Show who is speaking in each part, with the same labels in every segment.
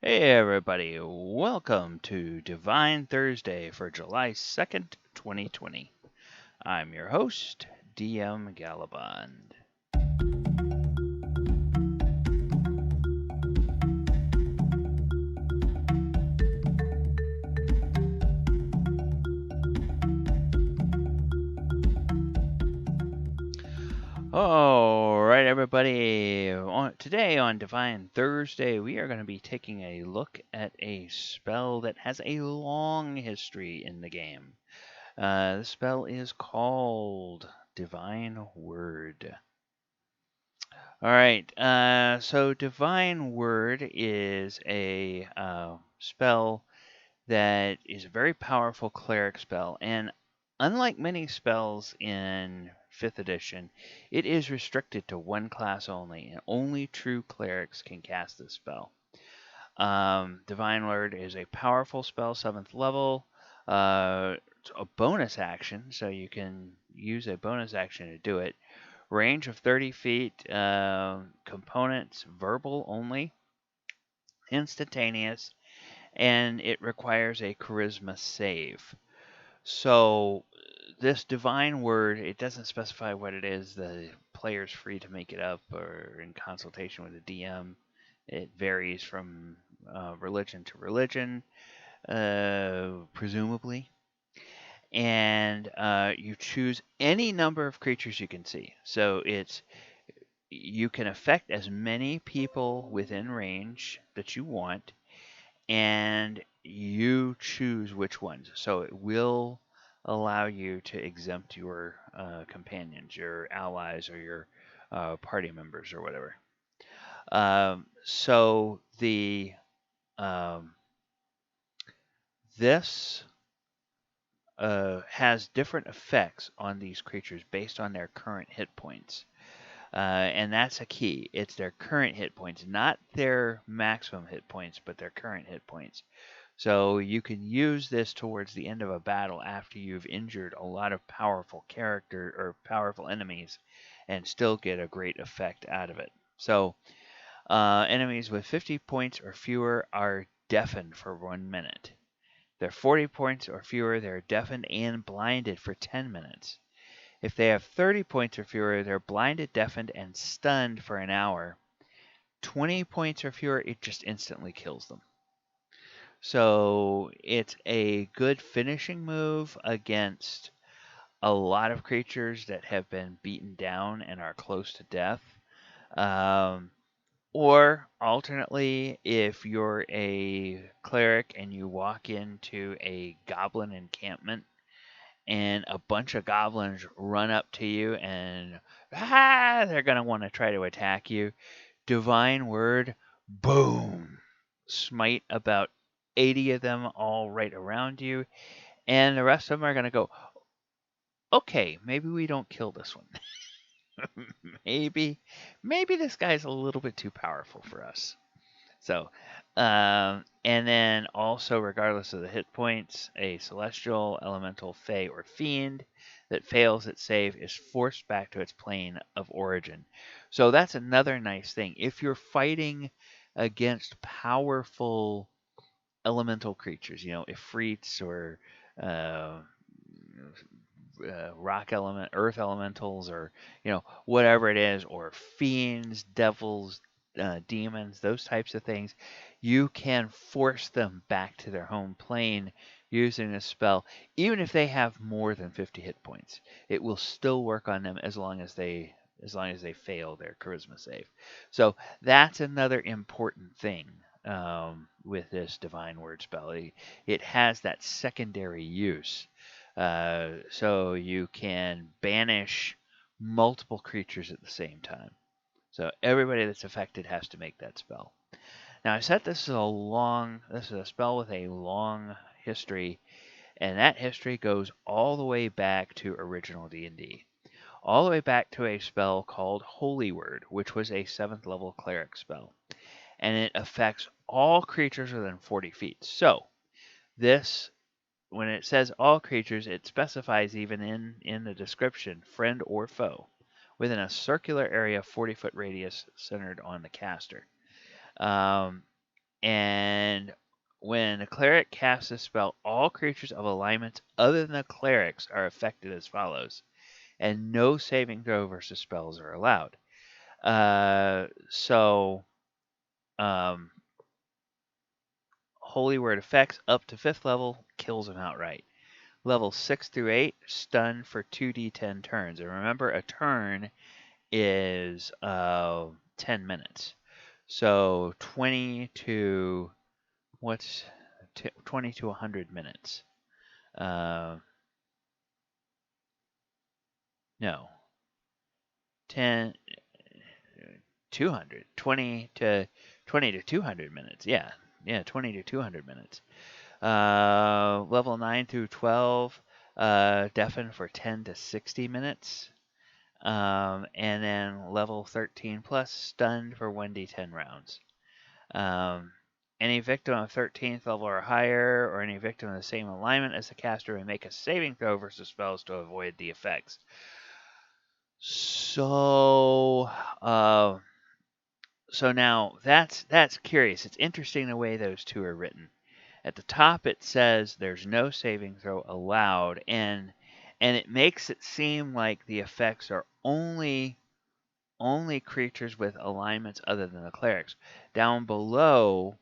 Speaker 1: Hey everybody, welcome to Divine Thursday for July 2nd, 2020. I'm your host, DM Gallibond. Alright everybody, today on Divine Thursday we are going to be taking a look at a spell that has a long history in the game. The spell is called Divine Word. Alright, so Divine Word is a spell that is a very powerful cleric spell, and unlike many spells in 5th edition, it is restricted to one class only, and only true clerics can cast this spell. Divine Word is a powerful spell, 7th level. It's a bonus action, so you can use a bonus action to do it. Range of 30 feet, components verbal only, instantaneous, and it requires a charisma save. So this divine word, it doesn't specify what it is. The player's free to make it up or in consultation with the DM. It varies from religion to religion, presumably. And you choose any number of creatures you can see. So you can affect as many people within range that you want, and you choose which ones. So it will allow you to exempt your companions, your allies, or your party members, or whatever. So this has different effects on these creatures based on their current hit points. And that's a key. It's their current hit points, not their maximum hit points, but their current hit points. So you can use this towards the end of a battle after you've injured a lot of powerful character or powerful enemies and still get a great effect out of it. So enemies with 50 points or fewer are deafened for 1 minute. They're 40 points or fewer, they're deafened and blinded for 10 minutes. If they have 30 points or fewer, they're blinded, deafened, and stunned for an hour. 20 points or fewer, it just instantly kills them. So it's a good finishing move against a lot of creatures that have been beaten down and are close to death. Or alternately, if you're a cleric and you walk into a goblin encampment and a bunch of goblins run up to you and they're going to want to try to attack you, Divine Word, boom, smite about 80 of them all right around you, and the rest of them are going to go, okay, maybe we don't kill this one. maybe this guy's a little bit too powerful for us. So, and then also, regardless of the hit points, a celestial, elemental, fey, or fiend that fails its save is forced back to its plane of origin. So that's another nice thing. If you're fighting against powerful elemental creatures, ifrits or uh, rock element, earth elementals, or whatever it is, or fiends, devils, demons, those types of things, you can force them back to their home plane using a spell, even if they have more than 50 hit points. It will still work on them as long as they fail their charisma save. So that's another important thing with this divine word spell. It has that secondary use. So you can banish multiple creatures at the same time. So everybody that's affected has to make that spell. Now I said this is a spell with a long history, and that history goes all the way back to original D&D. All the way back to a spell called Holy Word, which was a 7th level cleric spell. And it affects all creatures within 40 feet. So this, when it says all creatures, it specifies even in the description, friend or foe, within a circular area 40-foot radius centered on the caster. And when a cleric casts a spell, all creatures of alignments other than the clerics are affected as follows, and no saving throw versus spells are allowed. So, Holy Word effects up to 5th level kills them outright. Level 6 through 8, stun for 2d10 turns. And remember, a turn is 10 minutes. So 20 to 20 to 100 minutes. No. 10 200. 20 to 200 minutes. Yeah. Yeah, 20 to 200 minutes. Level 9 through 12, deafen for 10 to 60 minutes. And then level 13 plus, stunned for 1d10 rounds. Any victim of 13th level or higher, or any victim of the same alignment as the caster, may make a saving throw versus spells to avoid the effects. So, so now that's curious. It's interesting the way those two are written. At the top it says there's no saving throw allowed, and it makes it seem like the effects are only creatures with alignments other than the clerics. Down below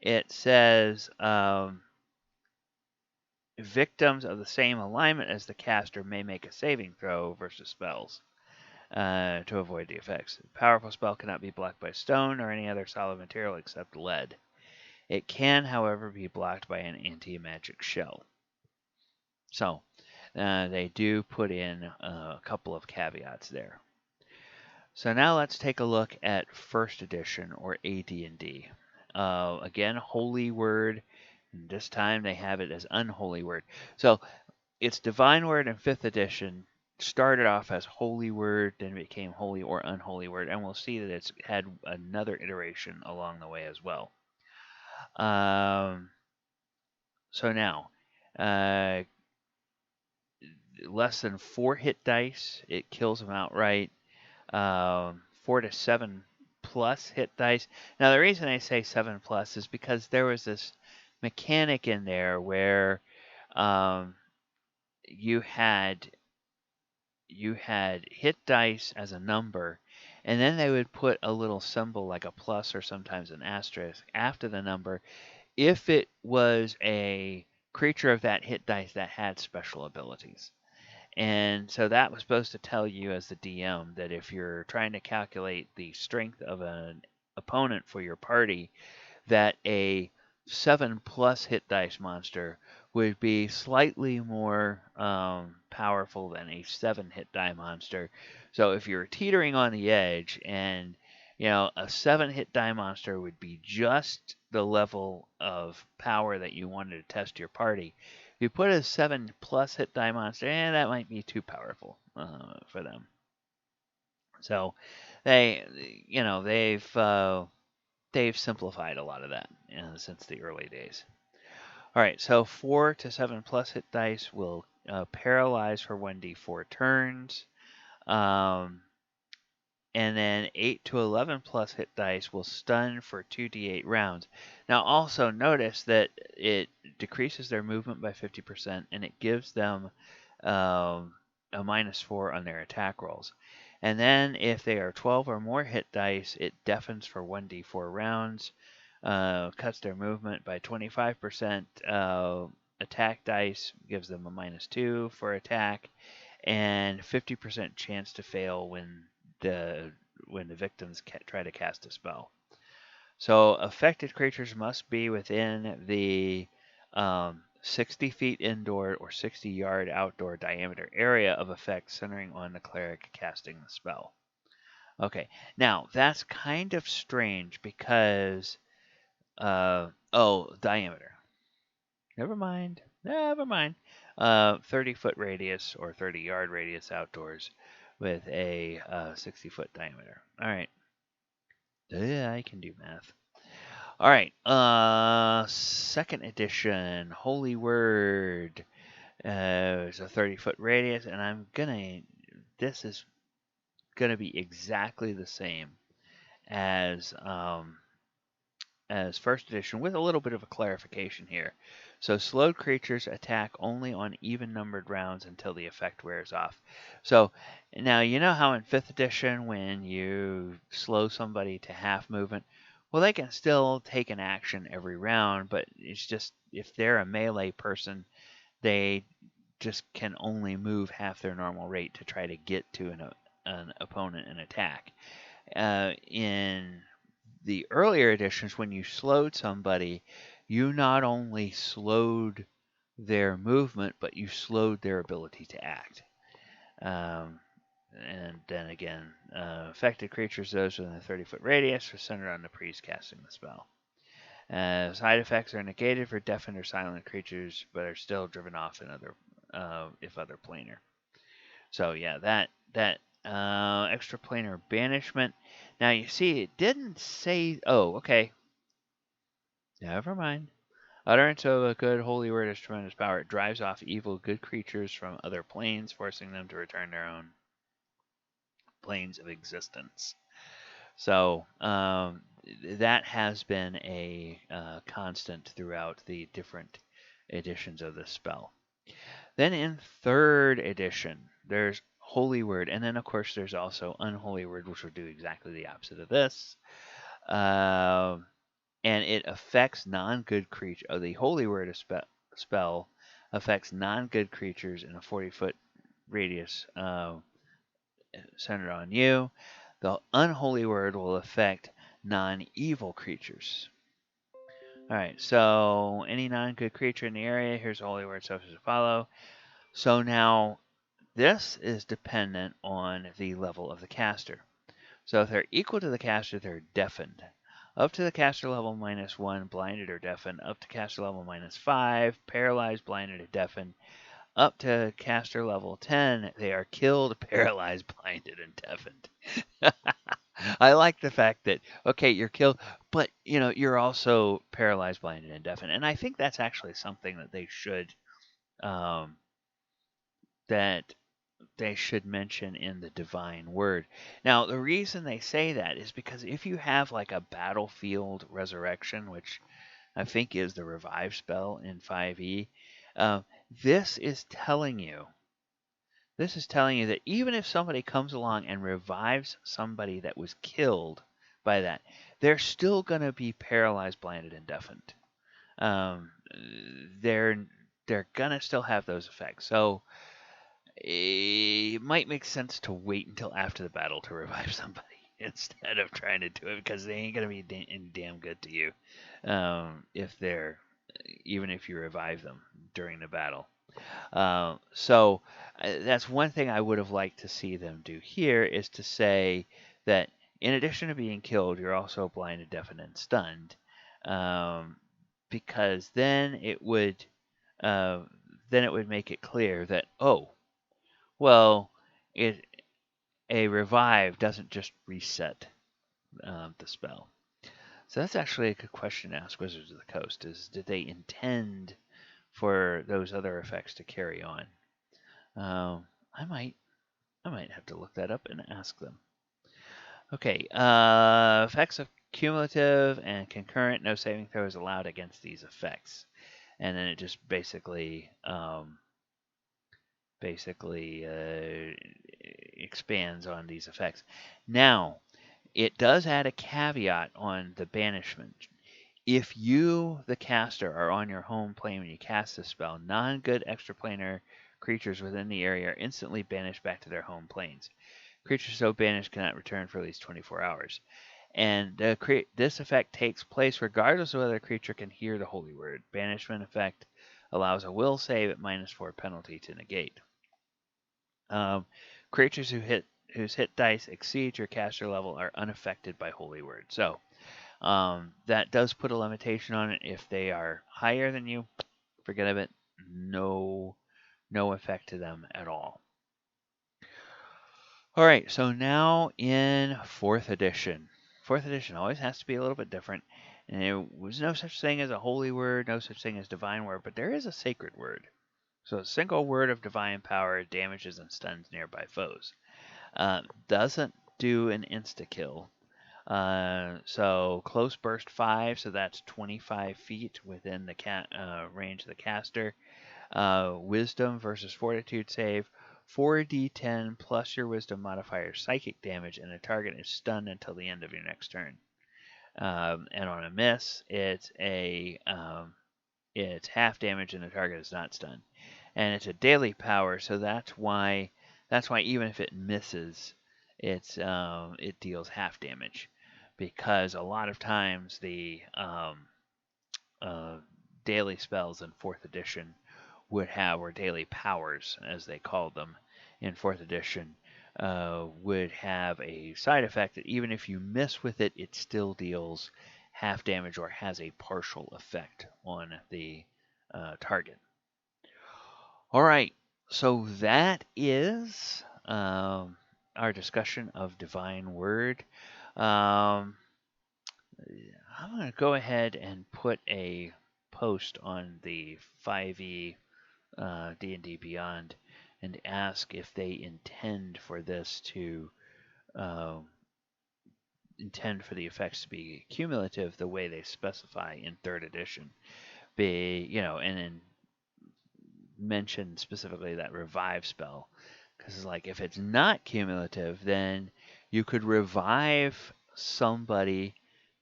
Speaker 1: it says victims of the same alignment as the caster may make a saving throw versus spells to avoid the effects. A powerful spell cannot be blocked by stone or any other solid material except lead. It can, however, be blocked by an anti-magic shell. So they do put in a couple of caveats there. So now let's take a look at first edition, or AD&D. Again, Holy Word. And this time they have it as Unholy Word. So it's Divine Word in 5th edition. Started off as Holy Word, then became Holy or Unholy Word, and we'll see that it's had another iteration along the way as well. So now, less than 4 hit dice, it kills them outright. 4 to 7 plus hit dice. Now, the reason I say 7 plus is because there was this mechanic in there where you had hit dice as a number, and then they would put a little symbol like a plus or sometimes an asterisk after the number if it was a creature of that hit dice that had special abilities. And so that was supposed to tell you as the DM that if you're trying to calculate the strength of an opponent for your party, that a 7 plus hit dice monster would be slightly more powerful than a 7 hit die monster. So if you're teetering on the edge, and a 7 hit die monster would be just the level of power that you wanted to test your party. If you put a 7 plus hit die monster, that might be too powerful for them. So they've simplified a lot of that since the early days. All right, so 4 to 7 plus hit dice will paralyze for 1d4 turns. And then 8 to 11 plus hit dice will stun for 2d8 rounds. Now also notice that it decreases their movement by 50%, and it gives them a -4 on their attack rolls. And then if they are 12 or more hit dice, it deafens for 1d4 rounds, cuts their movement by 25%. Attack dice gives them a -2 for attack, and 50% chance to fail when the victims try to cast a spell. So affected creatures must be within the 60 feet indoor or 60-yard outdoor diameter area of effect centering on the cleric casting the spell. Okay, now that's kind of strange because, diameter. Never mind. 30-foot radius or 30-yard radius outdoors with a 60-foot diameter. All right. Yeah, I can do math. All right. Second edition, Holy Word. It's a 30-foot radius, and this is gonna be exactly the same as as first edition with a little bit of a clarification here. So slowed creatures attack only on even numbered rounds until the effect wears off. So now you know how in 5th edition when you slow somebody to half movement, well they can still take an action every round, but it's just if they're a melee person, they just can only move half their normal rate to try to get to an opponent and attack. In the earlier editions, when you slowed somebody, you not only slowed their movement, but you slowed their ability to act. And then again, affected creatures, those within a 30-foot radius, are centered on the priest casting the spell. Side effects are negated for deafened or silent creatures, but are still driven off in if other planar. So yeah, that extra planar banishment. Now you see, it didn't say. Oh, okay. Never mind. Utterance of a good holy word has tremendous power. It drives off evil good creatures from other planes, forcing them to return to their own planes of existence. So that has been a constant throughout the different editions of this spell. Then in 3rd edition, there's Holy Word, and then of course there's also Unholy Word, which will do exactly the opposite of this. And it affects non-good creatures. The Holy Word spell affects non-good creatures in a 40-foot radius centered on you. The Unholy Word will affect non-evil creatures. All right, so any non-good creature in the area, here's the Holy Word stuff as follow. So now this is dependent on the level of the caster. So if they're equal to the caster, they're deafened. Up to the caster level -1, blinded or deafened. Up to caster level -5, paralyzed, blinded, or deafened. Up to caster level 10, they are killed, paralyzed, blinded, and deafened. I like the fact that, okay, you're killed, but, you're also paralyzed, blinded, and deafened. And I think that's actually something that they should, that they should mention in the divine word. Now, the reason they say that is because if you have like a battlefield resurrection, which I think is the revive spell in 5e, this is telling you that even if somebody comes along and revives somebody that was killed by that, they're still going to be paralyzed, blinded, and deafened. They're going to still have those effects. So it might make sense to wait until after the battle to revive somebody instead of trying to do it, because they ain't gonna be any damn good to you even if you revive them during the battle. So that's one thing I would have liked to see them do here, is to say that in addition to being killed, you're also blinded, deafened, and stunned, because then it would make it clear that, oh, well, a revive doesn't just reset the spell. So that's actually a good question to ask Wizards of the Coast: is did they intend for those other effects to carry on? I might have to look that up and ask them. Okay, effects of cumulative and concurrent. No saving throws allowed against these effects, and then it just basically expands on these effects. Now, it does add a caveat on the banishment. If you, the caster, are on your home plane when you cast this spell, non-good extraplanar creatures within the area are instantly banished back to their home planes. Creatures so banished cannot return for at least 24 hours. And this effect takes place regardless of whether a creature can hear the holy word. Banishment effect allows a will save at -4 penalty to negate. Creatures whose hit dice exceed your caster level are unaffected by holy word. So that does put a limitation on it. If they are higher than you, forget of it. No effect to them at all. All right, so now in 4th edition. 4th edition always has to be a little bit different. And there was no such thing as a holy word, no such thing as divine word, but there is a sacred word. So a single word of divine power damages and stuns nearby foes. Doesn't do an insta-kill. So close burst 5, so that's 25 feet within the range of the caster. Wisdom versus Fortitude save. 4d10 plus your Wisdom modifier psychic damage, and the target is stunned until the end of your next turn. And on a miss, it's half damage, and the target is not stunned. And it's a daily power, so that's why even if it misses, it deals half damage, because a lot of times the uh, daily spells in 4th edition would have, or daily powers as they called them in 4th edition, would have a side effect that even if you miss with it, it still deals half damage or has a partial effect on the target. All right, so that is our discussion of Divine Word. I'm going to go ahead and put a post on the 5e D&D Beyond and ask if they intend for this to intend for the effects to be cumulative the way they specify in 3rd edition. And then mention specifically that revive spell, because like if it's not cumulative, then you could revive somebody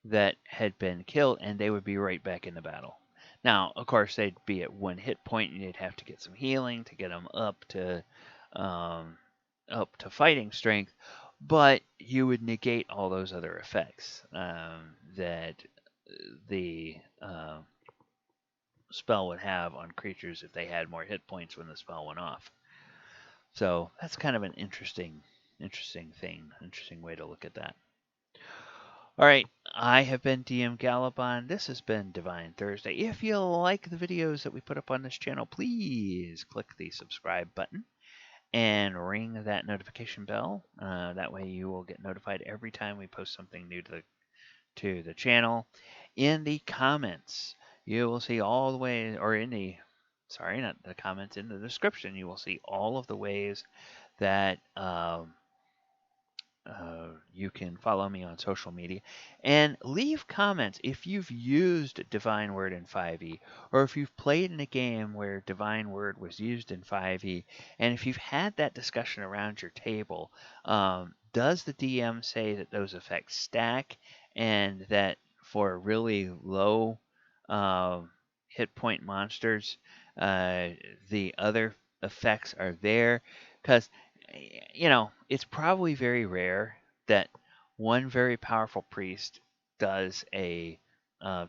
Speaker 1: that had been killed and they would be right back in the battle. Now, of course, they'd be at 1 hit point, and you'd have to get some healing to get them um, up to fighting strength, but you would negate all those other effects that the spell would have on creatures if they had more hit points when the spell went off. So that's kind of an interesting thing, interesting way to look at that. All right, I have been DM Gallibond. This has been Divine Thursday. If you like the videos that we put up on this channel, please click the subscribe button and ring that notification bell. That way you will get notified every time we post something new to the channel. In the comments, you will see all the ways, or in the, sorry, not the comments, in the description, you will see all of the ways that you can follow me on social media and leave comments if you've used Divine Word in 5e, or if you've played in a game where Divine Word was used in 5e, and if you've had that discussion around your table. Does the DM say that those effects stack, and that for really low hit point monsters, the other effects are there? Because it's probably very rare that one very powerful priest does a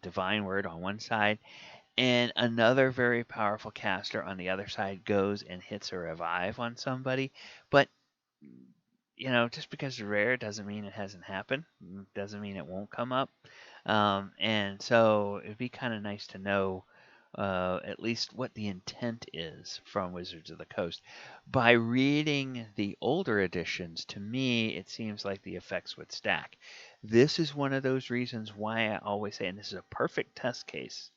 Speaker 1: divine word on one side, and another very powerful caster on the other side goes and hits a revive on somebody. But just because it's rare doesn't mean it hasn't happened. Doesn't mean it won't come up. And so it'd be kind of nice to know at least what the intent is from Wizards of the Coast. By reading the older editions, to me, it seems like the effects would stack. This is one of those reasons why I always say, and this is a perfect test case,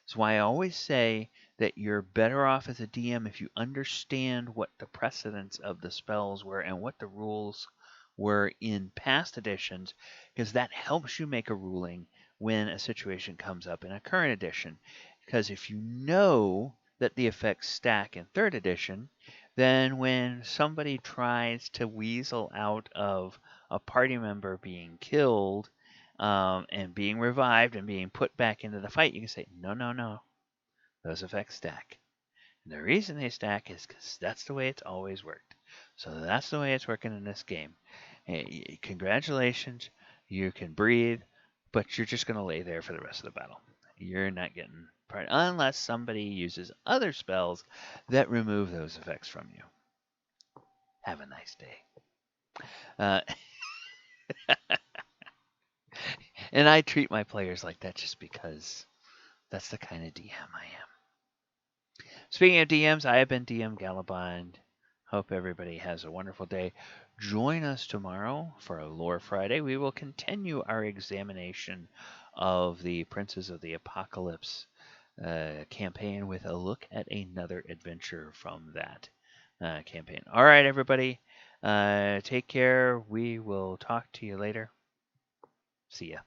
Speaker 1: it's why I always say that you're better off as a DM if you understand what the precedents of the spells were and what the rules were in past editions, because that helps you make a ruling when a situation comes up in a current edition. Because if you know that the effects stack in 3rd edition, then when somebody tries to weasel out of a party member being killed and being revived and being put back into the fight, you can say, no, those effects stack. And the reason they stack is because that's the way it's always worked. So that's the way it's working in this game. Hey, congratulations, you can breathe, but you're just going to lay there for the rest of the battle. You're not getting part unless somebody uses other spells that remove those effects from you. Have a nice day. Uh, and I treat my players like that just because that's the kind of DM I am. Speaking of DMs, I have been DM Gallibond. Hope everybody has a wonderful day. Join us tomorrow for a Lore Friday. We will continue our examination of the Princes of the Apocalypse campaign with a look at another adventure from that campaign. All right, everybody. Take care. We will talk to you later. See ya.